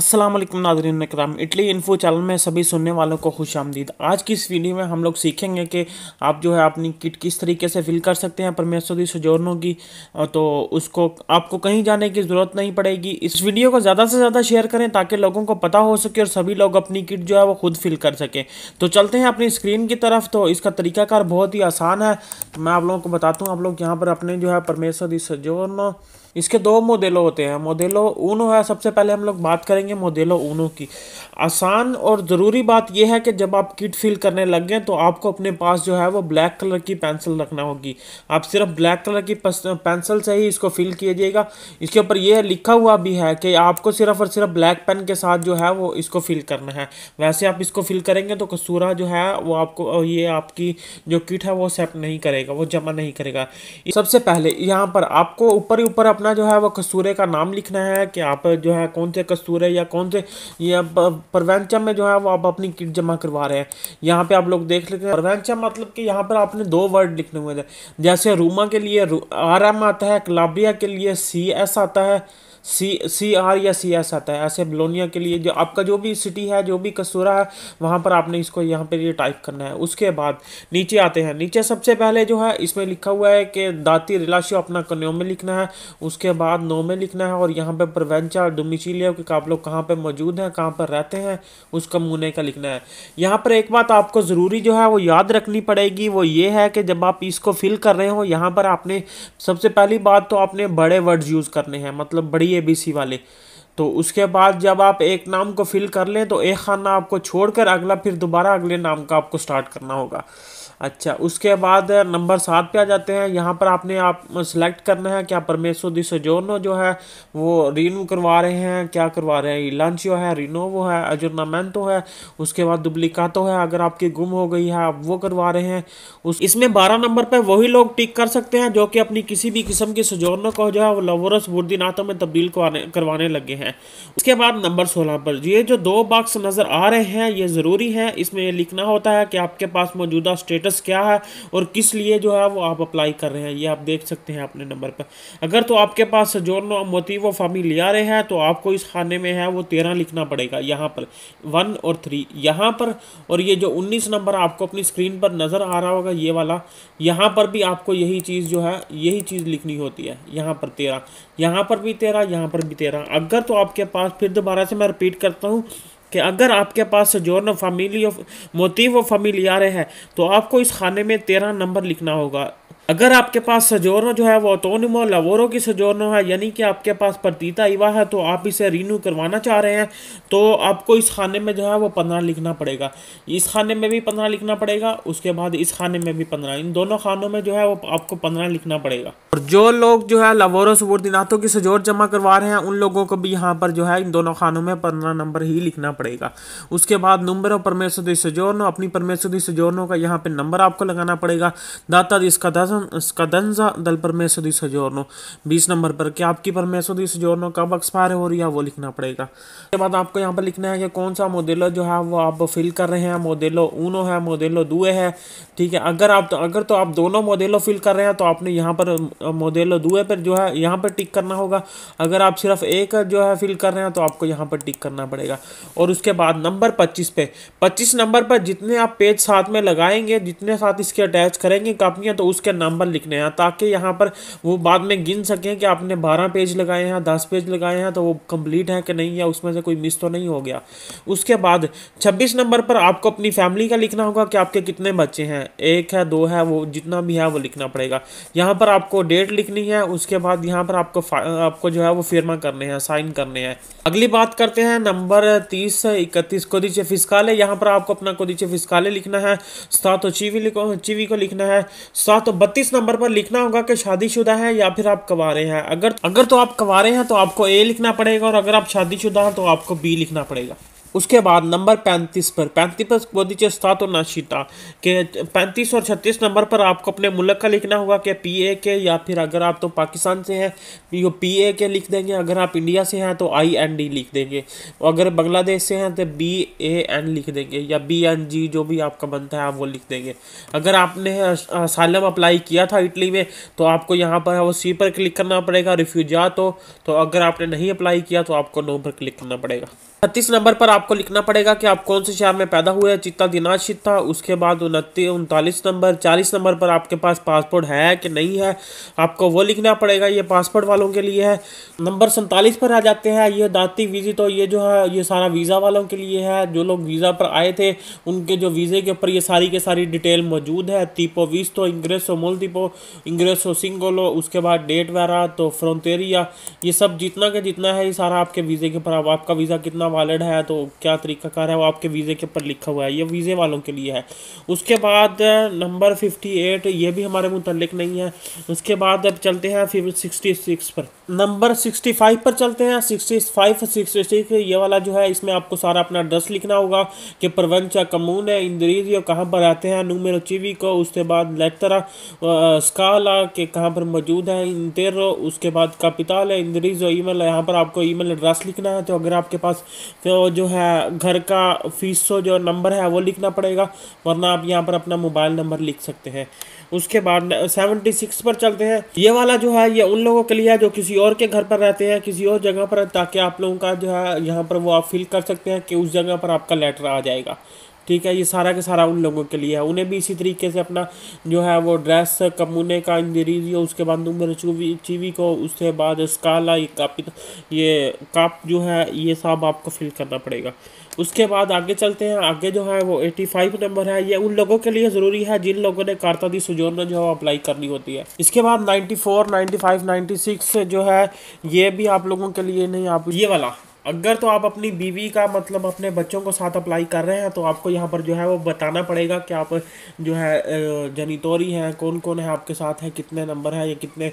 अस्सलाम वालेकुम नाज़रीन इकराम, इटली इन्फो चैनल में सभी सुनने वालों को खुश आमदीद। आज की इस वीडियो में हम लोग सीखेंगे कि आप जो है अपनी किट किस तरीके से फिल कर सकते हैं परमेसो दी सोजोर्नो की। तो उसको आपको कहीं जाने की ज़रूरत नहीं पड़ेगी। इस वीडियो को ज़्यादा से ज़्यादा शेयर करें ताकि लोगों को पता हो सके और सभी लोग अपनी किट जो है वो खुद फिल कर सकें। तो चलते हैं अपनी स्क्रीन की तरफ। तो इसका तरीकाकार बहुत ही आसान है, मैं आप लोगों को बताता हूँ। आप लोग यहाँ पर अपने जो है परमेसो दी सोजोर्नो, इसके दो मोडेलो होते हैं। मोडेलो ऊनो है, सबसे पहले हम लोग बात करेंगे मोडेलो ऊनो की। आसान और ज़रूरी बात यह है कि जब आप किट फिल करने लग गए तो आपको अपने पास जो है वो ब्लैक कलर की पेंसिल रखना होगी। आप सिर्फ ब्लैक कलर की पेंसिल से ही इसको फिल कीजिएगा। इसके ऊपर यह लिखा हुआ भी है कि आपको सिर्फ और सिर्फ ब्लैक पेन के साथ जो है वो इसको फिल करना है। वैसे आप इसको फिल करेंगे तो कसूरा जो है वो आपको, ये आपकी जो किट है वो एक्सेप्ट नहीं करेगा, वो जमा नहीं करेगा। सबसे पहले यहाँ पर आपको ऊपर ही ऊपर अपना जो है वो कसूरे का नाम लिखना है कि आप जो है कौन से कसूरे या कौन से या परवेंचम में जो है वो आप अपनी किट जमा करवा रहे हैं। यहाँ पे आप लोग देख लेते हैं परवेंचम मतलब कि यहाँ पर आपने दो वर्ड लिखने हुए थे। जैसे रूमा के लिए RM आता है, कलाब्रिया के लिए CS आता है, CR या CS आता है। ऐसे बोलोनिया के लिए जो आपका जो भी सिटी है, जो भी कसूरा है, वहाँ पर आपने इसको यहाँ पे ये टाइप करना है। उसके बाद नीचे आते हैं। नीचे सबसे पहले जो है इसमें लिखा हुआ है कि दाती रिलाशियो अपना कन्यो में लिखना है। उसके बाद नो में लिखना है और यहाँ पे प्रोवेंचा डोमिसिलियो कि आप लोग कहाँ पे मौजूद हैं, कहाँ पर रहते हैं, उस कम्यूने का लिखना है। यहाँ पर एक बात आपको ज़रूरी जो है वो याद रखनी पड़ेगी, वो ये है कि जब आप इसको फिल कर रहे हो यहाँ पर आपने सबसे पहली बात तो आपने बड़े वर्ड्स यूज़ करने हैं, मतलब बड़ी ABC वाले। तो उसके बाद जब आप एक नाम को फिल कर लें तो एक खाना आपको छोड़कर अगला फिर दोबारा अगले नाम का आपको स्टार्ट करना होगा। अच्छा, उसके बाद नंबर 7 पे आ जाते हैं। यहाँ पर आपने आप सेलेक्ट करना है क्या परमेसो दी सोजोर्नो जो है वो रिन्यू करवा रहे हैं, क्या करवा रहे हैं। लांचियो है, रिनोवो है, अजोर्नामेंटो है, उसके बाद डुप्लिकातो है, अगर आपकी गुम हो गई है आप वो करवा रहे हैं। इसमें 12 नंबर पर वही लोग टिक कर सकते हैं जो कि अपनी किसी भी किस्म की सोजोर्नो को जो है वो लवोरस बुर्दिनातो में तब्दील करवाने लगे हैं। उसके बाद नंबर 16 पर ये जो दो बॉक्स नज़र आ रहे हैं ये ज़रूरी है। इसमें ये लिखना होता है कि आपके पास मौजूदा स्टेटस क्या है और किस लिए जो है वो आप अप्लाई कर रहे हैं। ये आप देख सकते हैं अपने नंबर पर। अगर तो आपके पास सोजोर्नो मोटिवो फैमिलियारे है तो आपको इस खाने में है वो 13 लिखना पड़ेगा, यहाँ पर 1 और 3 यहाँ पर। और ये जो 19 नंबर आपको अपनी स्क्रीन पर नज़र आ रहा होगा ये वाला, यहाँ पर भी आपको यही चीज़ जो है यही चीज़ लिखनी होती है। यहाँ पर 13, यहाँ पर भी 13, यहाँ पर भी 13। अगर तो आपके पास, फिर दोबारा से मैं रिपीट करता हूँ कि अगर आपके पास सोजोर्नो फैमिलियो मोटिवो फैमिलियारे है तो आपको इस खाने में 13 नंबर लिखना होगा। अगर आपके पास सोजोर्नो जो है वो ऑटोनिमो लवोरो की सोजोर्नो है, यानी कि आपके पास प्रतीता इवा है, तो आप इसे रिन्यू करवाना चाह रहे हैं तो आपको इस खाने में जो है वो 15 लिखना पड़ेगा। इस खाने में भी 15 लिखना पड़ेगा, उसके बाद इस खाने में भी 15। इन दोनों खानों में जो है वो आपको 15 लिखना पड़ेगा। और जो लोग जो है लवोरो सुबोर्डिनातो की सोजोर जमा करवा रहे हैं उन लोगों को भी यहाँ पर जो है इन दोनों खानों में 15 नंबर ही लिखना पड़ेगा। उसके बाद नंबर ऑफ परमेसो दी सोजोर्नो, अपनी परमेसो दी सोजोर्नो का यहाँ पे नंबर आपको लगाना पड़ेगा। दाता दी स्काडेंजा दल परमेसो दी सोजोर्नो 20 नंबर पर कि आपकी परमेसो दी सोजोर्नो कब एक्सपायर हो रही है वो लिखना पड़ेगा। उसके बाद आपको यहाँ पर लिखना है कि कौन सा मोडेलो जो है वो आप फिल कर रहे हैं। मोडेलो ऊनो है, मोडेलो दुए है, ठीक है। अगर आप दोनों मोडेलो फिल कर रहे हैं तो आपने यहाँ पर मोडेलो दुए पर जो है यहाँ पर टिक करना होगा। अगर आप सिर्फ एक जो है फिल कर रहे हैं तो आपको यहाँ पर टिक करना पड़ेगा। और उसके बाद नंबर 25 पे, 25 नंबर पर जितने आप पेज साथ में लगाएंगे, जितने साथ इसके अटैच करेंगे कापियाँ, तो उसके नंबर लिखने हैं ताकि यहाँ पर वो बाद में गिन सकें कि आपने 12 पेज लगाए हैं, 10 पेज लगाए हैं, तो वो कंप्लीट है कि नहीं, या उसमें से कोई मिस तो नहीं हो गया। उसके बाद 26 नंबर पर आपको अपनी फैमिली का लिखना होगा कि आपके कितने बच्चे हैं, 1 है, 2 है, वो जितना भी है वो लिखना पड़ेगा। यहाँ पर आपको डेट लिखनी है। उसके बाद यहाँ पर आपको जो है वो फिरमा करने हैं, साइन करने हैं। अगली बात करते हैं नंबर 30 से 31 कोदिचे फिस्काले। यहाँ पर आपको अपना कोदिचे फिस्काले लिखना है। सातो चीवी को लिखना है। 32 नंबर पर लिखना होगा कि शादीशुदा है या फिर आप कवारे हैं। अगर तो आप कवारे हैं तो आपको A लिखना पड़ेगा और अगर आप शादीशुदा हैं तो आपको B लिखना पड़ेगा। उसके बाद नंबर 35 पर 35 बोल दीजिए स्टातो नाशिता के 35 और 36 नंबर पर आपको अपने मुल्क का लिखना होगा कि PA के, या फिर अगर आप तो पाकिस्तान से हैं ये PA के लिख देंगे, अगर आप इंडिया से हैं तो IND लिख देंगे, अगर बांग्लादेश से हैं तो BAN लिख देंगे, या BNG जो भी आपका बनता है आप वो लिख देंगे। अगर आपने असाइलम अप्लाई किया था इटली में तो आपको यहाँ पर वो सी पर क्लिक करना पड़ेगा, रिफ्यूजात हो तो अगर आपने नहीं अप्लाई किया तो आपको नो पर क्लिक करना पड़ेगा। 36 नंबर पर आपको लिखना पड़ेगा कि आप कौन से शहर में पैदा हुए, चित्ता दिनाशित था। उसके बाद 39 नंबर 40 नंबर पर आपके पास पासपोर्ट है कि नहीं है, आपको वो लिखना पड़ेगा, ये पासपोर्ट वालों के लिए है। नंबर 47 पर आ जाते हैं, ये दाती विजिट, तो ये जो है ये सारा वीज़ा वालों के लिए है, जो लोग वीज़ा पर आए थे उनके जो वीज़े के ऊपर ये सारी के सारी डिटेल मौजूद है। tipo visto ingreso multiple ingreso singolo, उसके बाद डेट वगैरह तो फ्रंटेरिया, ये सब जितना का जितना है ये सारा आपके वीज़े के ऊपर, आपका वीज़ा कितना वैलिड है तो क्या तरीकाकार है वो आपके वीज़े के ऊपर लिखा हुआ है, ये वीज़े वालों के लिए है। उसके बाद नंबर 58 ये भी हमारे मुतल्लिक नहीं है। उसके बाद अब चलते हैं फिर 66 पर, नंबर 65 पर चलते हैं। 65 66 ये वाला जो है इसमें आपको सारा अपना एड्रेस लिखना होगा कि प्रवंचा कमून है इंद्रीजियो कहाँ पर रहते हैं, नूमेरो चिवी को, उसके बाद लेटरा स्काला के कहाँ पर मौजूद है, इंटेरो, उसके बाद कैपिटल है इंद्रीजियो, ईमेल, यहाँ पर आपको ईमेल एड्रेस लिखना है। तो अगर आपके पास तो जो है घर का फीसो जो नंबर है वो लिखना पड़ेगा, वरना आप यहाँ पर अपना मोबाइल नंबर लिख सकते हैं। उसके बाद 76 पर चलते हैं। ये वाला जो है ये उन लोगों के लिए है जो किसी और के घर पर रहते हैं, किसी और जगह पर, ताकि आप लोगों का जो है यहाँ पर वो आप फिल कर सकते हैं कि उस जगह पर आपका लेटर आ जाएगा। ठीक है, ये सारा के सारा उन लोगों के लिए है, उन्हें भी इसी तरीके से अपना जो है वो ड्रेस कमूने का इंदरीजी, उसके बाद नंबर चीवी को, उसके बाद स्काला, ये काप जो है ये सब आपको फिल करना पड़ेगा। उसके बाद आगे चलते हैं। आगे जो है वो 85 नंबर है, ये उन लोगों के लिए ज़रूरी है जिन लोगों ने कार्ता दी सुजोर्नो जो है अप्लाई करनी होती है। इसके बाद 94 95 96 जो है ये भी आप लोगों के लिए नहीं, आप ये वाला अगर तो आप अपनी बीवी का मतलब अपने बच्चों को साथ अप्लाई कर रहे हैं तो आपको यहाँ पर जो है वो बताना पड़ेगा कि आप जो है जनितोरी हैं, कौन कौन है आपके साथ है, कितने नंबर है, या कितने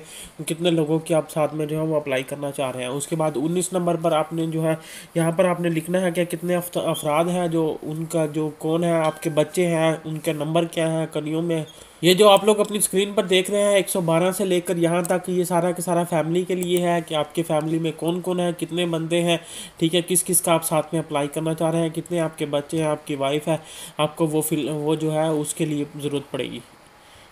कितने लोगों की आप साथ में जो है वो अप्लाई करना चाह रहे हैं। उसके बाद 19 नंबर पर आपने जो है यहाँ पर आपने लिखना है कि कितने अफराद हैं, जो उनका जो कौन है आपके बच्चे हैं, उनके नंबर क्या है कनियों में। ये जो आप लोग अपनी स्क्रीन पर देख रहे हैं 112 से लेकर यहाँ तक ये सारा के सारा फैमिली के लिए है कि आपके फैमिली में कौन कौन है, कितने बंदे हैं, ठीक है, किस किस का आप साथ में अप्लाई करना चाह रहे हैं, कितने आपके बच्चे हैं, आपकी वाइफ है, आपको वो जो है उसके लिए ज़रूरत पड़ेगी,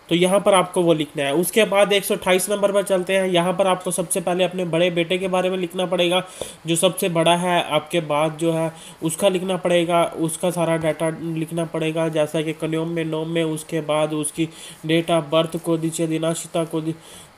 तो यहाँ पर आपको वो लिखना है। उसके बाद 128 नंबर पर चलते हैं। यहाँ पर आपको सबसे पहले अपने बड़े बेटे के बारे में लिखना पड़ेगा, जो सबसे बड़ा है आपके बाद जो है उसका लिखना पड़ेगा, उसका सारा डाटा लिखना पड़ेगा, जैसा कि कन्योम में नोम में, उसके बाद उसकी डेट ऑफ बर्थ को दीजिए, दिनाशिता को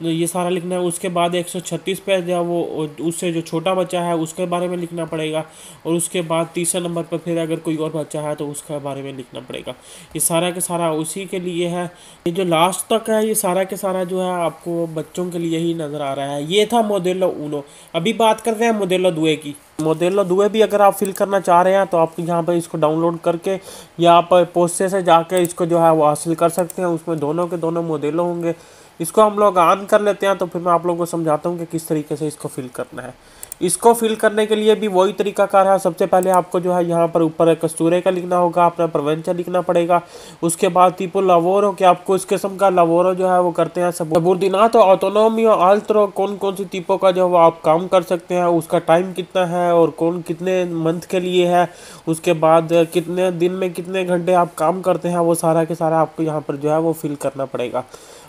ये सारा लिखना है। उसके बाद 136 पे जो वो उससे जो छोटा बच्चा है उसके बारे में लिखना पड़ेगा, और उसके बाद तीसरे नंबर पर फिर अगर कोई और बच्चा है तो उसके बारे में लिखना पड़ेगा। ये सारा के सारा उसी के लिए है। ये जो लास्ट तक है ये सारा के सारा जो है आपको बच्चों के लिए ही नज़र आ रहा है। ये था मोडेलो ऊनो। अभी बात करते हैं मोडेलो दुए की। मोडेलो दुए भी अगर आप फिल करना चाह रहे हैं तो आप यहाँ पर इसको डाउनलोड करके या आप पोस्टे से जाके इसको जो है वो हासिल कर सकते हैं। उसमें दोनों के दोनों मोडेलो होंगे। इसको हम लोग ऑन कर लेते हैं तो फिर मैं आप लोगों को समझाता हूँ कि किस तरीके से इसको फिल करना है। इसको फिल करने के लिए भी वही तरीकाकार है। सबसे पहले आपको जो है यहाँ पर ऊपर कस्तूरे का लिखना होगा, अपना प्रवेंचर लिखना पड़ेगा। उसके बाद tipo लावोरो कि आपको इस किस्म का लावोरो जो है वो करते हैं सबोर्डिनातो ऑटोनोमी और अल्ट्रो, कौन कौन सी tipo का जो है आप काम कर सकते हैं, उसका टाइम कितना है और कौन कितने मंथ के लिए है, उसके बाद कितने दिन में कितने घंटे आप काम करते हैं, वो सारा के सारा आपको यहाँ पर जो है वो फिल करना पड़ेगा।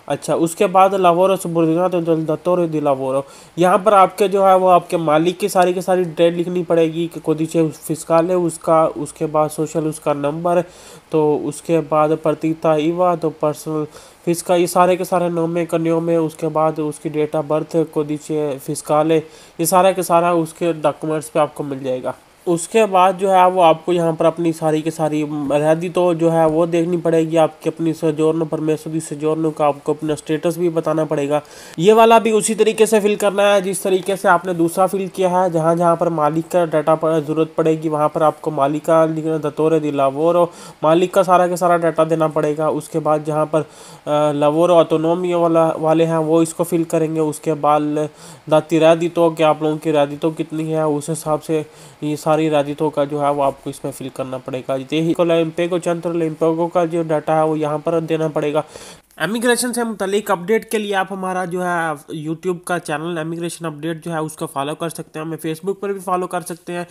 अच्छा, उसके बाद लावोरो सबोर्डिनातो del datore di lavoro, यहाँ पर आपके जो है वो आपके मालिक की सारी डिटेल लिखनी पड़ेगी कि कोदिचे फिस्काल है उसका, उसके बाद सोशल उसका नंबर, तो उसके बाद प्रतीता ईवा तो पर्सनल फिस्का, ये सारे के सारे नोमे कन्यों में, उसके बाद उसकी डेट ऑफ बर्थ कोदिचे फिस्काल है, ये सारा के सारा उसके डॉक्यूमेंट्स पे आपको मिल जाएगा। उसके बाद जो है वो आपको यहाँ पर अपनी सारी की सारी रहती तो जो है वो देखनी पड़ेगी, आपकी अपनी सजोर्नो परमेसरी सजोर्नो का आपको अपना स्टेटस भी बताना पड़ेगा। ये वाला भी उसी तरीके से फिल करना है जिस तरीके से आपने दूसरा फिल किया है। जहाँ जहाँ पर मालिक का डाटा पर ज़रूरत पड़ेगी वहाँ पर आपको मालिक का लिखना, दतोरे दी लावोरो, मालिक का सारा के सारा डाटा देना पड़ेगा। उसके बाद जहाँ पर लावोरो ऑटोनोमी वाले हैं वो इसको फिल करेंगे। उसके बाद दाती रैदी तो कि आप लोगों की रैदी तो कितनी है उस हिसाब से ये सारी राजनीतियों का जो है वो आपको इसमें फिल करना पड़ेगा। यही को चंद्र लिम्पेगो का जो डाटा है वो यहाँ पर देना पड़ेगा। इमिग्रेशन से मुतलिक अपडेट के लिए आप हमारा जो है यूट्यूब का चैनल इमिग्रेशन अपडेट जो है उसको फॉलो कर सकते हैं, हमें फेसबुक पर भी फॉलो कर सकते हैं।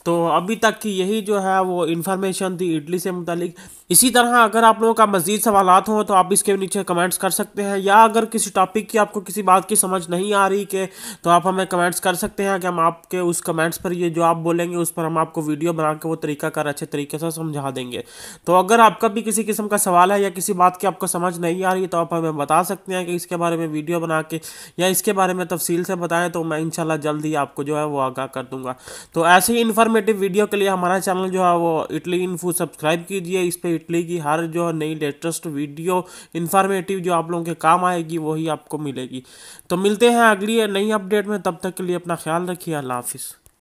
तो अभी तक की यही जो है वो इन्फॉर्मेशन थी इटली से मुतालिक। इसी तरह अगर आप लोगों का मज़ीद सवालात हों तो आप इसके नीचे कमेंट्स कर सकते हैं, या अगर किसी टॉपिक की आपको किसी बात की समझ नहीं आ रही के तो आप हमें कमेंट्स कर सकते हैं कि हम आपके उस कमेंट्स पर ये जो आप बोलेंगे उस पर हम आपको वीडियो बना के वो तरीकाकार अच्छे तरीके से समझा देंगे। तो अगर आपका भी किसी किस्म का सवाल है या किसी बात की आपको समझ नहीं आ रही तो आप हमें बता सकते हैं कि इसके बारे में वीडियो बना के या इसके बारे में तफसील से बताएं, तो मैं इंशाल्लाह जल्द ही आपको जो है वो आगाह कर दूंगा। तो ऐसे ही इन्फॉर्मेटिव वीडियो के लिए हमारा चैनल जो है वो इटली इन्फो सब्सक्राइब कीजिए। इस पर इटली की हर जो नई लेटेस्ट वीडियो इन्फॉर्मेटिव जो आप लोगों के काम आएगी वही आपको मिलेगी। तो मिलते हैं अगली नई अपडेट में, तब तक के लिए अपना ख्याल रखिए। अल्लाह हाफिज़।